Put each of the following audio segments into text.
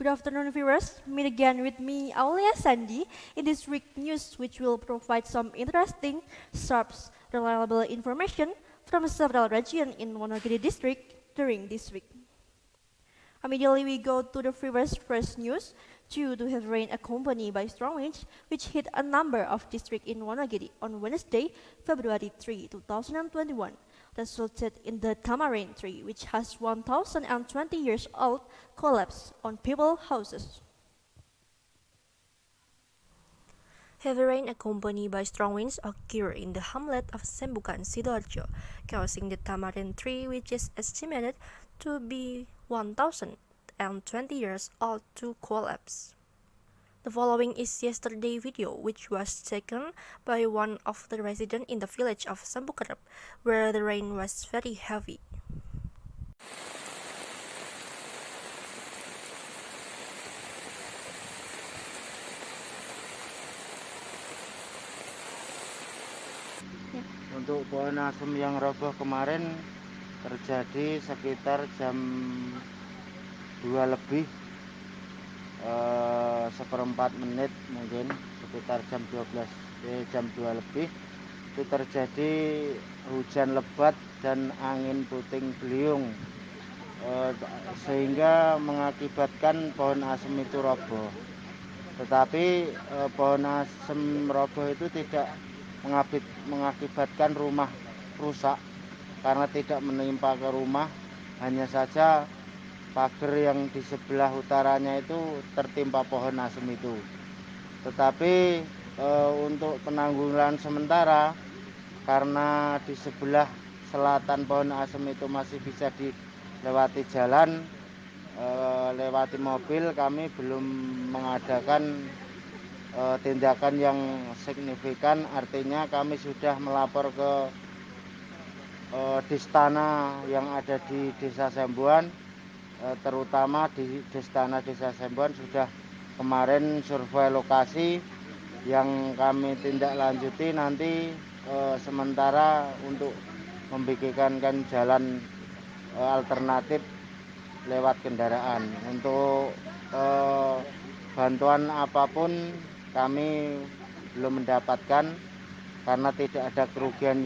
Good afternoon, viewers. Meet again with me, Aulia Sandy, in this week news, which will provide some interesting, sharp, reliable information from several regions in Wonogiri district during this week. Immediately we go to the viewers' first news. Due to heavy rain accompanied by strong winds, which hit a number of districts in Wonogiri on Wednesday, February 3, 2021, resulted in the tamarind tree, which has 1,020 years old, collapsed on people's houses. Heavy rain accompanied by strong winds occurred in the hamlet of Sembukan, Sidoarjo, causing the tamarind tree, which is estimated to be 1,020 years old, to collapse. The following is yesterday's video, which was taken by one of the residents in the village of Sembukan, where the rain was very heavy. Untuk pohon asem yang roboh kemarin terjadi sekitar jam 2 lebih 1/4 menit, mungkin sekitar jam 2 lebih itu terjadi hujan lebat dan angin puting beliung, sehingga mengakibatkan pohon asem itu roboh. Tetapi pohon asem roboh itu tidak mengakibatkan rumah rusak karena tidak menimpa ke rumah, hanya saja pagar yang di sebelah utaranya itu tertimpa pohon asem itu. Tetapi untuk penanggulangan sementara, karena di sebelah selatan pohon asem itu masih bisa dilewati jalan, lewati mobil, kami belum mengadakan tindakan yang signifikan. Artinya kami sudah melapor ke distana yang ada di Desa Sembuan, terutama di Distana Desa Sembuan sudah kemarin survei lokasi yang kami tindak lanjuti nanti sementara untuk membikinkan jalan alternatif lewat kendaraan. Untuk bantuan apapun kami belum mendapatkan karena tidak ada kerugian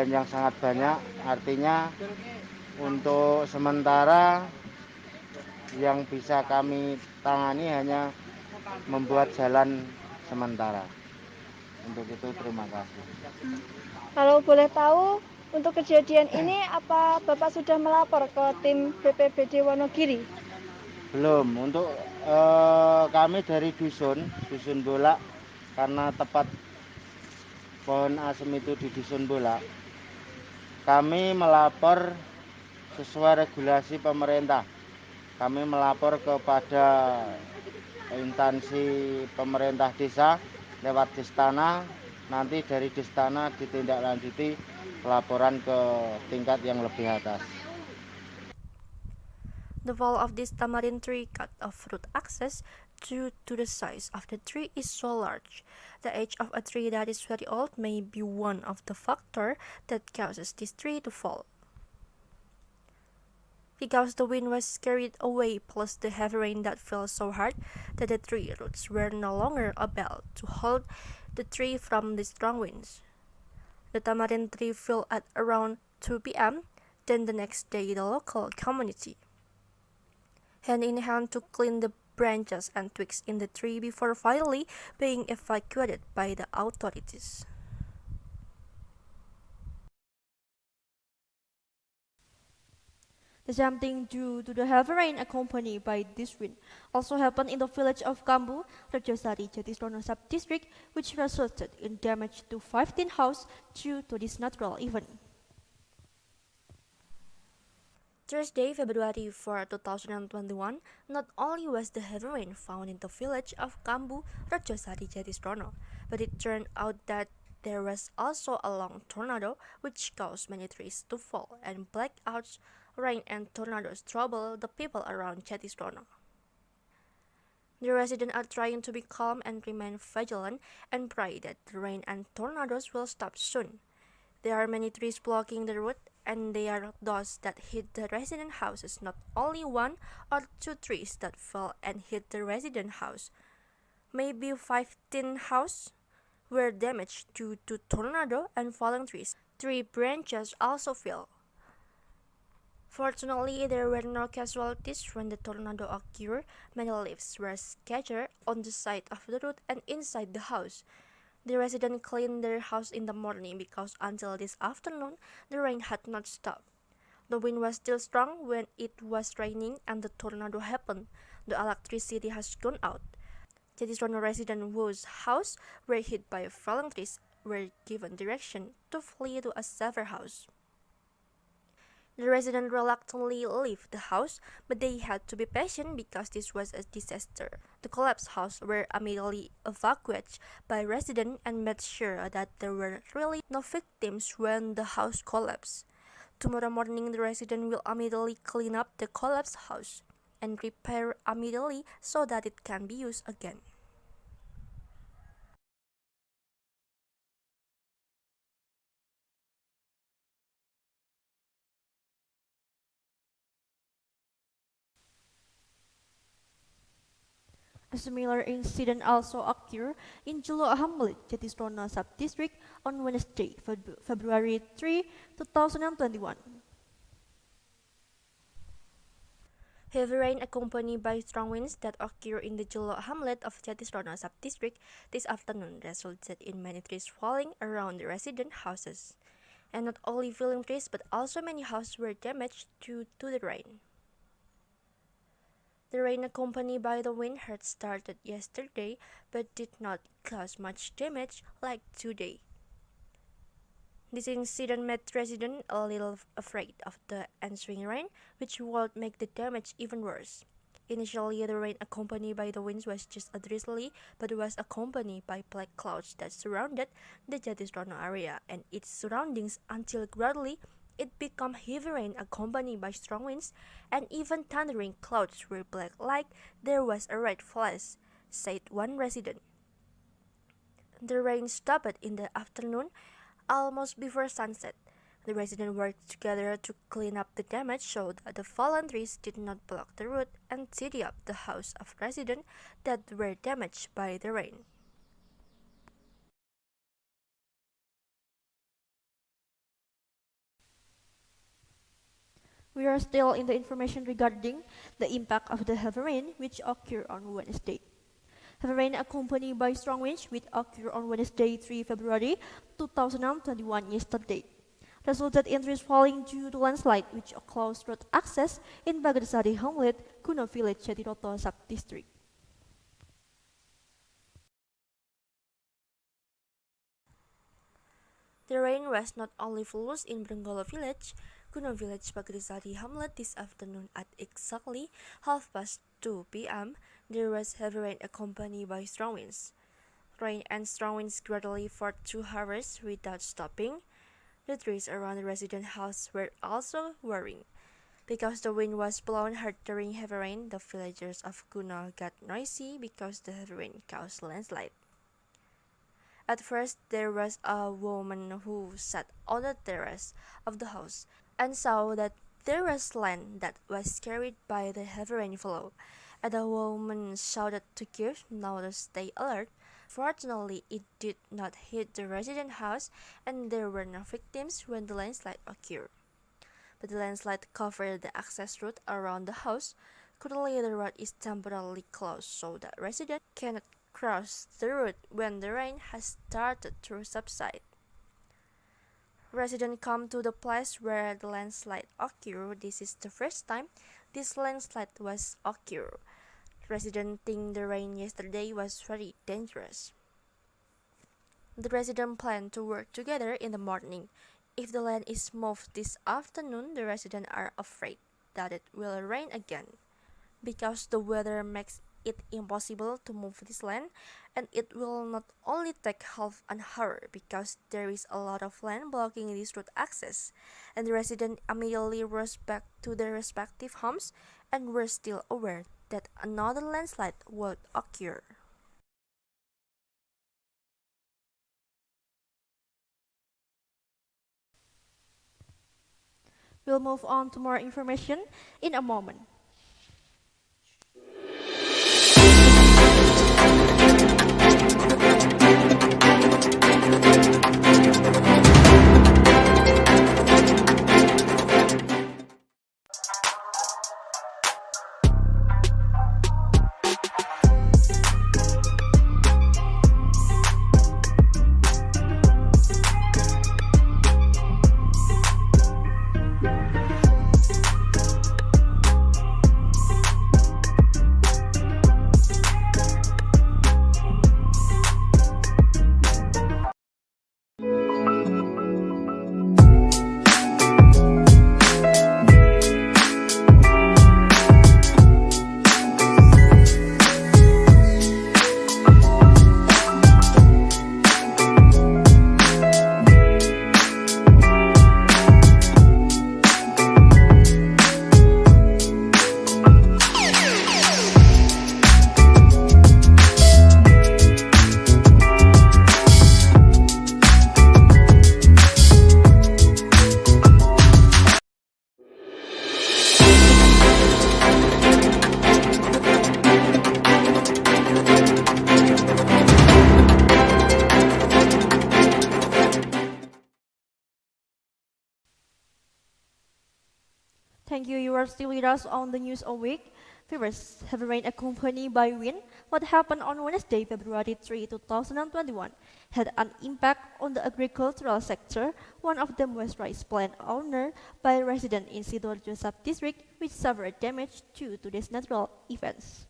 yang sangat banyak. Artinya untuk sementara yang bisa kami tangani hanya membuat jalan sementara. Untuk itu terima kasih. Kalau boleh tahu, untuk kejadian ini apa Bapak sudah melapor ke tim BPBD Wonogiri? Belum. Untuk kami dari dusun Bolak, karena tepat pohon asem itu di dusun Bolak, kami melapor sesuai regulasi pemerintah. Kami melapor kepada instansi pemerintah desa lewat distana. Nanti dari distana ditindaklanjuti laporan ke tingkat yang lebih atas. The fall of this tamarind tree cut off root access due to the size of the tree is so large. The age of a tree that is very old may be one of the factors that causes this tree to fall. Because the wind was carried away plus the heavy rain that fell so hard that the tree roots were no longer able to hold the tree from the strong winds. The tamarind tree fell at around 2 p.m. Then the next day the local community, hand in hand, to clean the branches and twigs in the tree before finally being evacuated by the authorities. The same thing due to the heavy rain accompanied by this wind also happened in the village of Kambu, Rajasari, Jatisrono sub-district, which resulted in damage to 15 houses due to this natural event. Thursday, February 4, 2021, not only was the heavy rain found in the village of Kambu, Rajasari, Jatisrono, but it turned out that there was also a long tornado which caused many trees to fall, and blackouts, rain and tornadoes trouble the people around Jatisrono. The residents are trying to be calm and remain vigilant and pray that the rain and tornadoes will stop soon. There are many trees blocking the road and they are those that hit the resident houses, not only one or two trees that fell and hit the resident house. Maybe 15 houses were damaged due to tornado and falling trees. 3 branches also fell. Fortunately, there were no casualties when the tornado occurred. Many leaves were scattered on the side of the road and inside the house. The residents cleaned their house in the morning because until this afternoon, the rain had not stopped. The wind was still strong when it was raining and the tornado happened. The electricity has gone out. Jatisrono residents whose houses were hit by falling trees were given direction to flee to a safer house. The residents reluctantly left the house, but they had to be patient because this was a disaster. The collapsed houses were immediately evacuated by residents and made sure that there were really no victims when the house collapsed. Tomorrow morning, the residents will immediately clean up the collapsed house and repair immediately so that it can be used again. A similar incident also occurred in Jolo Hamlet, Jatisrona Sub-District on Wednesday, February 3, 2021. Heavy rain accompanied by strong winds that occurred in the Jolo hamlet of Jatisrona Sub-District this afternoon resulted in many trees falling around the resident houses. And not only falling trees but also many houses were damaged due to the rain. The rain accompanied by the wind had started yesterday but did not cause much damage like today. This incident made residents a little afraid of the ensuing rain, which would make the damage even worse. Initially, the rain accompanied by the winds was just a drizzly, but was accompanied by black clouds that surrounded the Jatisrono area and its surroundings until gradually it became heavy rain accompanied by strong winds, and even thundering clouds were black like there was a red flash, said one resident. The rain stopped in the afternoon, almost before sunset. The residents worked together to clean up the damage so that the fallen trees did not block the road and tidy up the house of residents that were damaged by the rain. We are still in the information regarding the impact of the heavy rain which occurred on Wednesday. Heavy rain accompanied by strong winds which occurred on Wednesday, 3 February 2021 yesterday, resulted in trees falling due to landslide which closed road access in Bagarsari Hamlet, Kuno Village, Jatiroto Sub-District. The rain was not only focused in Brenggolo Village, Kuno Village, Bagarsari Hamlet this afternoon at exactly 2:30 p.m. There was heavy rain accompanied by strong winds. Rain and strong winds gradually for 2 hours without stopping. The trees around the resident house were also whirring. Because the wind was blowing hard during heavy rain, the villagers of Kuno got noisy because the heavy rain caused landslide. At first, there was a woman who sat on the terrace of the house and saw that there was land that was carried by the heavy rainfall, and the woman shouted to give notice to stay alert. Fortunately, it did not hit the resident house and there were no victims when the landslide occurred. But the landslide covered the access route around the house. Currently, the road is temporarily closed so that residents cannot cross the road when the rain has started to subside. Residents come to the place where the landslide occurred. This is the first time this landslide was occurred. Residents think the rain yesterday was very dangerous. The residents plan to work together in the morning. If the land is moved this afternoon, the residents are afraid that it will rain again, because the weather makes it impossible to move this land, and it will not only take half an hour because there is a lot of land blocking this road access, and the residents immediately rushed back to their respective homes and were still aware that another landslide would occur. We'll move on to more information in a moment. Thank you. You are still with us on the news of week. First, heavy rain accompanied by wind. What happened on Wednesday, Februari 3, 2021, had an impact on the agricultural sector. One of them was rice plant owner by a resident in Sidoarjo sub-district, which suffered damage due to these natural events.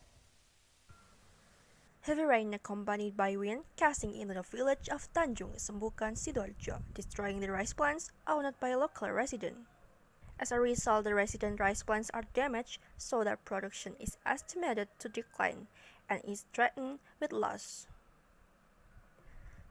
Heavy rain accompanied by wind casting into the village of Tanjung Sembukan, Sidoarjo, destroying the rice plants owned by a local resident. As a result, the resident rice plants are damaged, so that production is estimated to decline and is threatened with loss.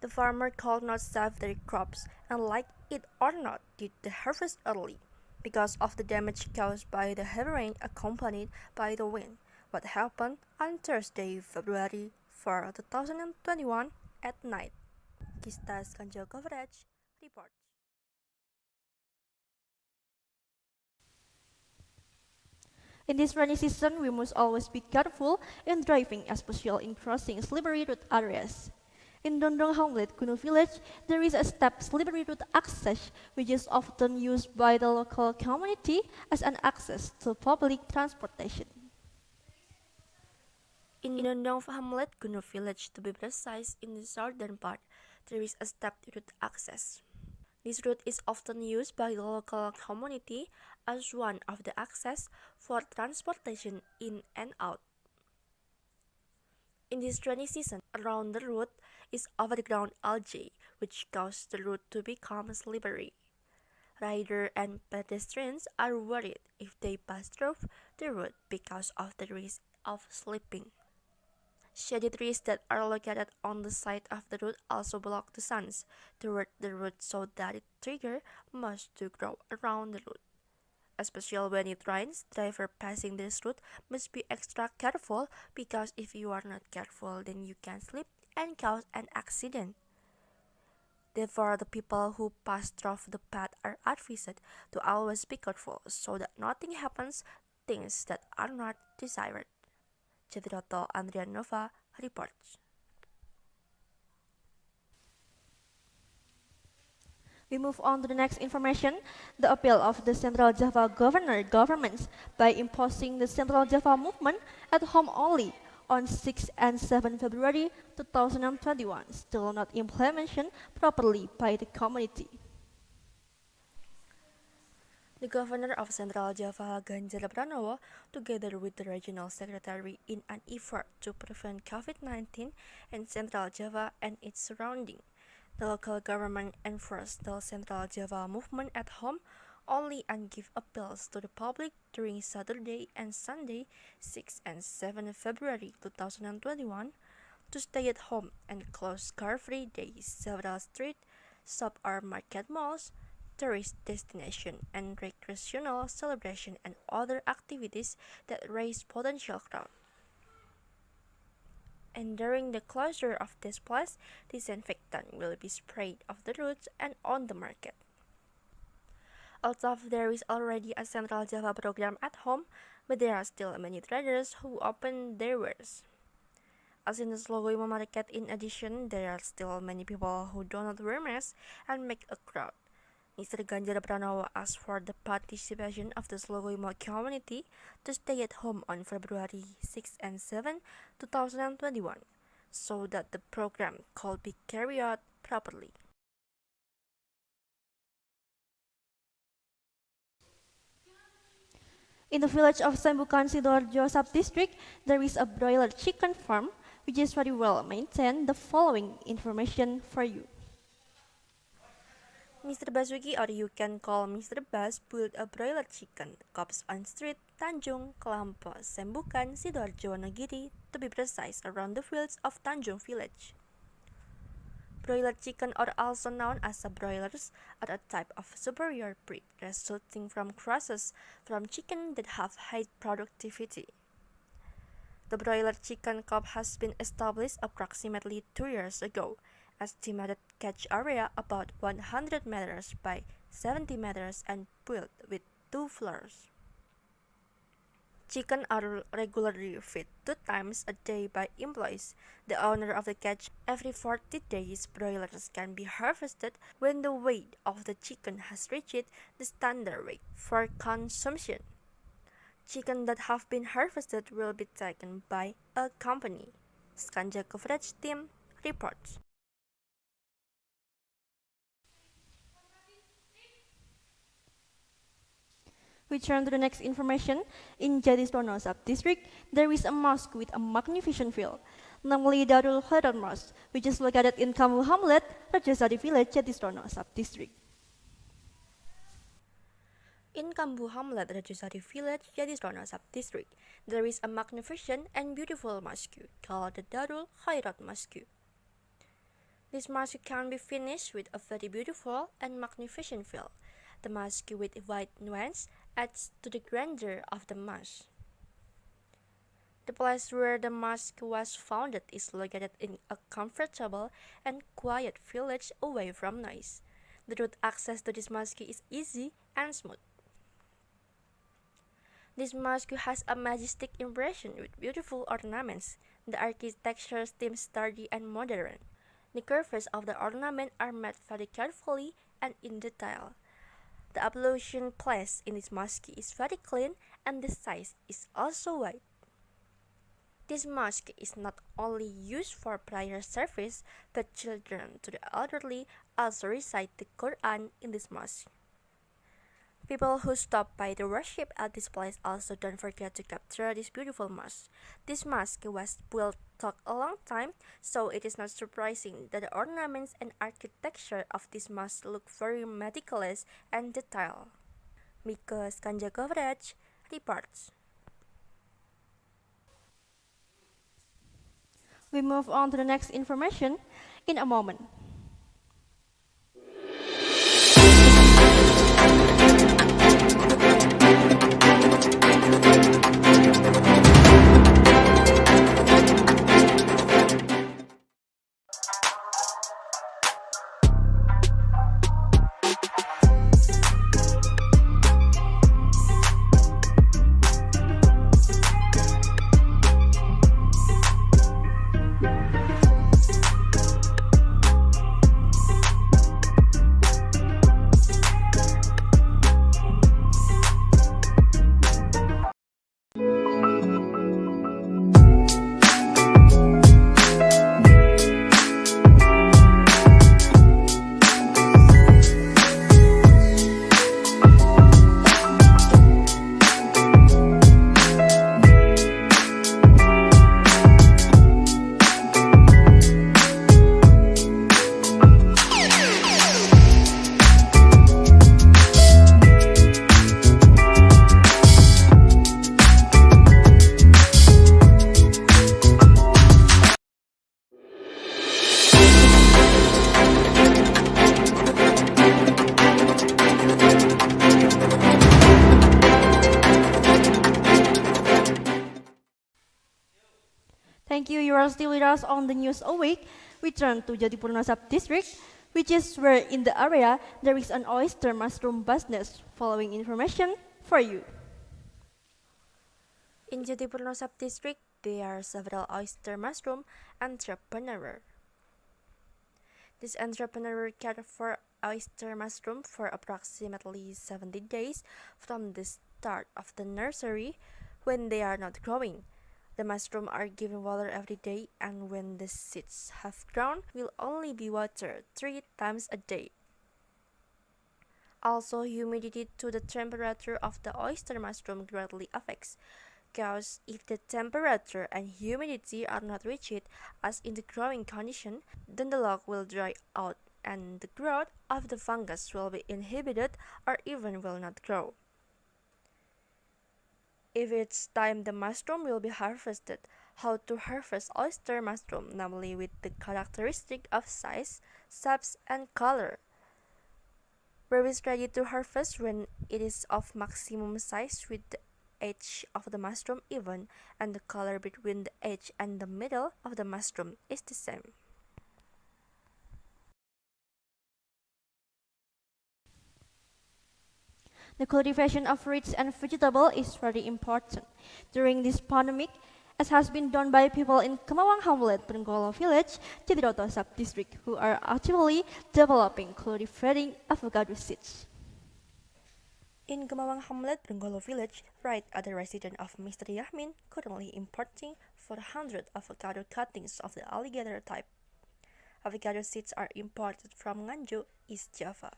The farmer could not save their crops, and like it or not, did the harvest early, because of the damage caused by the heavy rain accompanied by the wind. What happened on Thursday, February 4, 2021 at night. Kista SKANJA coverage report. In this rainy season, we must always be careful in driving, especially in crossing slippery road areas. In Dondong Hamlet, Kuno Village, there is a steep slippery road access, which is often used by the local community as an access to public transportation. In Dondong Hamlet, Kuno Village to be precise, in the southern part, there is a stepped road access. This route is often used by the local community as one of the access for transportation in and out. In this rainy season, around the route is overground algae, which causes the route to become slippery. Riders and pedestrians are worried if they pass through the route because of the risk of slipping. Shady trees that are located on the side of the route also block the sun toward the route so that it triggers moss to grow around the route. Especially when it rains, drivers passing this route must be extra careful because if you are not careful, then you can slip and cause an accident. Therefore, the people who pass through the path are advised to always be careful so that nothing happens, things that are not desired. Jatiroto Andrian Nova reports. We move on to the next information. The appeal of the Central Java governments by imposing the Central Java movement at home only on 6 and 7 February 2021, still not implemented properly by the community. The governor of Central Java, Ganjar Pranowo, together with the regional secretary in an effort to prevent COVID-19 in Central Java and its surrounding. The local government enforced the Central Java movement at home only and give appeals to the public during Saturday and Sunday, 6 and 7 February 2021, to stay at home and close car-free days. Several street, shop or market malls, tourist destination and recreational celebration and other activities that raise potential crowd. And during the closure of this place, disinfectant will be sprayed off the roads and on the market. although there is already a central Java program at home, but there are still many traders who open their wares. As in the Slogoimo market, in addition, there are still many people who do not wear masks and make a crowd. Mr. Ganjar Pranowo asked for the participation of the Slogoimo community to stay at home on February 6 and 7, 2021, so that the program could be carried out properly. In the village of Sembukan, Sidoarjo sub-district, there is a broiler chicken farm which is very well maintained. The following information for you. Mr. Basuki, or you can call Mr. Bas, built a broiler chicken cops on street Tanjung, Kelampo, Sembukan, Sidoarjo, Wonogiri, to be precise, around the fields of Tanjung village. Broiler chicken, or also known as broilers, are a type of superior breed resulting from crosses from chicken that have high productivity. The broiler chicken coop has been established approximately 2 years ago. Estimated catch area about 100 meters by 70 meters and built with 2 floors. Chicken are regularly fed 2 times a day by employees. The owner of the catch, every 40 days broilers can be harvested when the weight of the chicken has reached the standard weight for consumption. Chicken that have been harvested will be taken by a company. SKANJA coverage team reports. We turn to the next information. In Jatisono sub-district, there is a mosque with a magnificent view, namely Darul Khairat Mosque, which is located in Kambu Hamlet, Rajasari village, Jatisono sub-district. In Kambu Hamlet, Rajasari village, Jatisono sub-district, there is a magnificent and beautiful mosque called the Darul Khairat Mosque. This mosque can be finished with a very beautiful and magnificent view. The mosque with white nuance adds to the grandeur of the mosque. The place where the mosque was founded is located in a comfortable and quiet village away from noise. The route access to this mosque is easy and smooth. This mosque has a majestic impression with beautiful ornaments. The architecture seems sturdy and modern. The curves of the ornament are made very carefully and in detail. The ablution place in this mosque is very clean and the size is also wide. This mosque is not only used for prayer service, but children to the elderly also recite the Quran in this mosque. People who stop by to worship at this place also don't forget to capture this beautiful mosque. This mosque was built took a long time, so it is not surprising that the ornaments and architecture of this mosque look very meticulous and detailed. Mika SKANJA coverage reports. We move on to the next information in a moment. Thank you. You are still with us on the News Awake. We turn to Jatipurna Sub-District. which is where in the area there is an oyster mushroom business. Following information for you. In Jatipurno sub-district, there are several oyster mushroom entrepreneurs. This entrepreneur cared for oyster mushroom for approximately 70 days from the start of the nursery when they are not growing. The mushroom are given water every day, and when the seeds have grown, will only be watered 3 times a day. Also, humidity to the temperature of the oyster mushroom greatly affects, because if the temperature and humidity are not reached as in the growing condition, then the log will dry out and the growth of the fungus will be inhibited or even will not grow. If it's time, the mushroom will be harvested. How to harvest oyster mushroom, namely with the characteristic of size, shapes, and color. Berry is ready to harvest when it is of maximum size with the edge of the mushroom even and the color between the edge and the middle of the mushroom is the same. The cultivation of fruits and vegetables is very important. During this pandemic, as has been done by people in Kemawang Hamlet, Penggolo Village, Jatiroto Sub-District, who are actively developing cultivating avocado seeds. In Kemawang Hamlet, Penggolo Village, right at the residence of Mr. Yahmin, currently importing 400 avocado cuttings of the alligator type. Avocado seeds are imported from Nganjuk, East Java.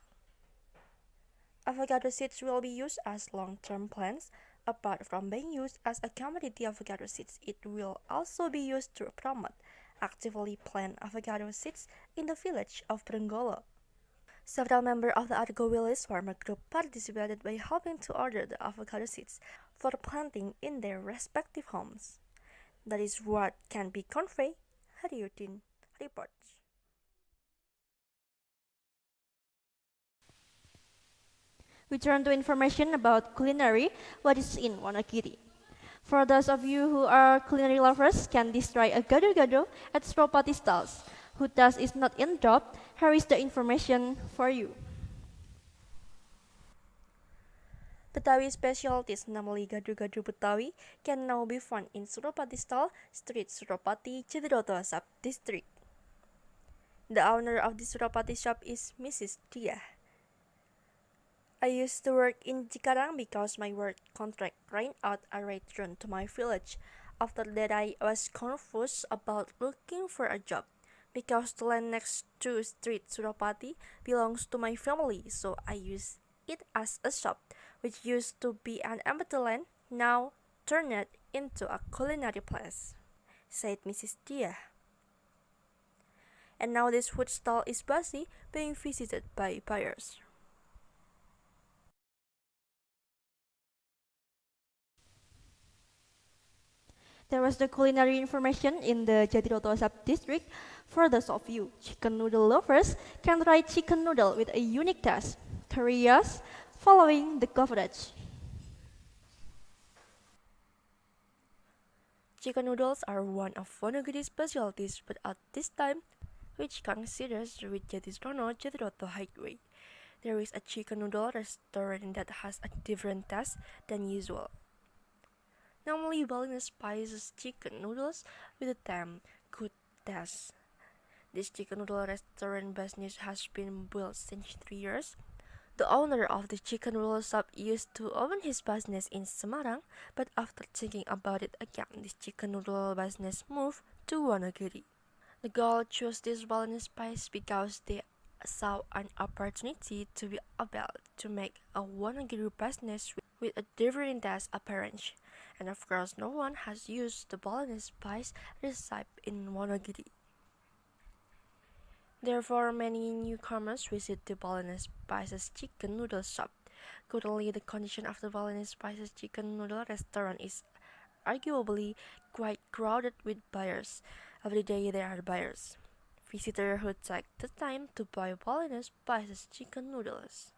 Avocado seeds will be used as long-term plants. Apart from being used as a commodity avocado seeds, it will also be used to promote actively plant avocado seeds in the village of Penggolo. Several members of the Argo Village farmer group participated by helping to order the avocado seeds for planting in their respective homes. That is what can be conveyed. Hariuddin reports. We turn to information about culinary, what is in Wonogiri. For those of you who are culinary lovers, can try a gado-gado at Suropati stalls. Who thus is not in doubt, here is the information for you. Betawi specialties, namely gado-gado Betawi, can now be found in Suropati stall, Street Suropati, Jatiroto Sub-District. The owner of the Suropati shop is Mrs. Dia. I used to work in Cikarang because my work contract ran out and returned to my village. After that, I was confused about looking for a job because the land next to Street Suropati belongs to my family, so I used it as a shop, which used to be an empty land, now turned it into a culinary place, said Mrs. Dia. And now this food stall is busy, being visited by buyers. There was the culinary information in the Jatiroto Sub-District. For those of you chicken noodle lovers, can try chicken noodle with a unique taste. Curious, following the coverage. Chicken noodles are one of Wonogiri's specialties, but at this time, which considers with Jatiroto Highway, there is a chicken noodle restaurant that has a different taste than usual. Normally, Balinese spices chicken noodles with a damn good taste. This chicken noodle restaurant business has been built since 3 years. The owner of the chicken noodle shop used to open his business in Semarang, but after thinking about it again, this chicken noodle business moved to Wonogiri. The girl chose this Balinese spice because they saw an opportunity to be able to make a Wonogiri business with a different taste appearance. And of course, no one has used the Balinese spice recipe in Wonogiri. Therefore, many newcomers visit the Balinese spices chicken noodle shop. Currently, the condition of the Balinese spices chicken noodle restaurant is arguably quite crowded with buyers. Every day there are buyers, visitors who take the time to buy Balinese spices chicken noodles.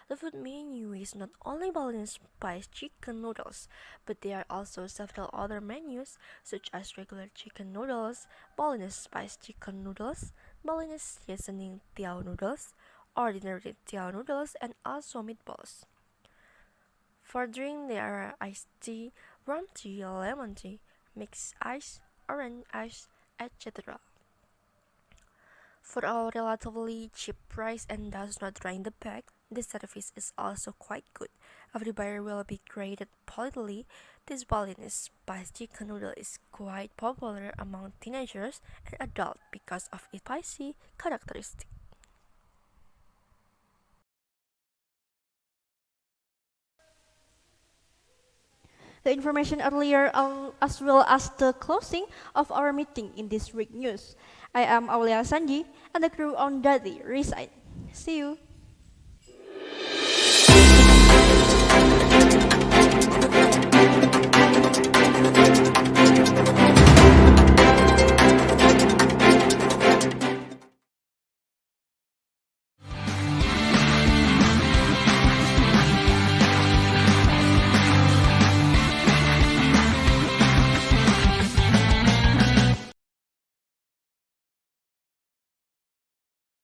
The food menu is not only Balinese spiced chicken noodles, but there are also several other menus such as regular chicken noodles, Balinese spiced chicken noodles, Balinese seasoning tiao noodles, ordinary tiao noodles, and also meatballs. For drink, there are iced tea, rum tea, lemon tea, mixed ice, orange ice, etc. For a relatively cheap price and does not drain the bag, the service is also quite good. Every buyer will be greeted politely. This Balinese spiced chicken noodle is quite popular among teenagers and adults because of its spicy characteristic. The information earlier as well as the closing of our meeting in this week news. I am Aulia Sanji and the crew on duty resign. See you.